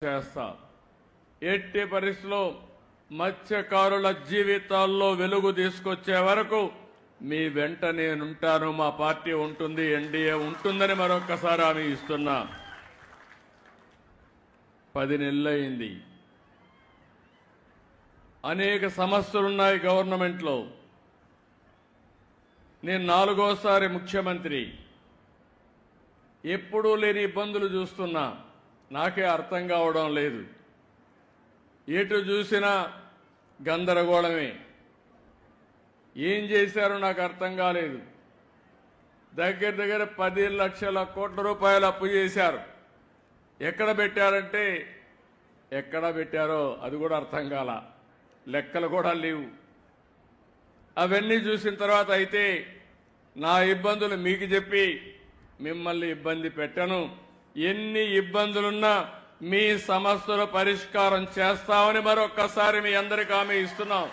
చేస్తా. ఎట్టి పరిస్థితుల్లో మత్స్యకారుల జీవితాల్లో వెలుగు తీసుకొచ్చే వరకు మీ వెంట నేనుంటాను. మా పార్టీ ఉంటుంది, ఎన్డీఏ ఉంటుందని మరొక్కసారి హామీ ఇస్తున్నా. 10 నెలలైంది. అనేక సమస్యలున్నాయి గవర్నమెంట్లో. నేను 4వసారి ముఖ్యమంత్రి. ఎప్పుడూ లేని ఇబ్బందులు చూస్తున్నా. నాకే అర్థం కావడం లేదు. ఎటు చూసినా గందరగోళమే. ఏం చేశారో నాకు అర్థం కాలేదు. దగ్గర 10 లక్షల కోట్ల రూపాయలు అప్పు చేశారు. ఎక్కడ పెట్టారంటే ఎక్కడ పెట్టారో అది కూడా అర్థం కాల. లెక్కలు కూడా లేవు. అవన్నీ చూసిన తర్వాత అయితే నా ఇబ్బందులు మీకు చెప్పి మిమ్మల్ని ఇబ్బంది పెట్టను. ఎన్ని ఇబ్బందులున్నా మీ సమస్యల పరిష్కారం చేస్తామని మరొక్కసారి మీ అందరికీ హామీ ఇస్తున్నాం.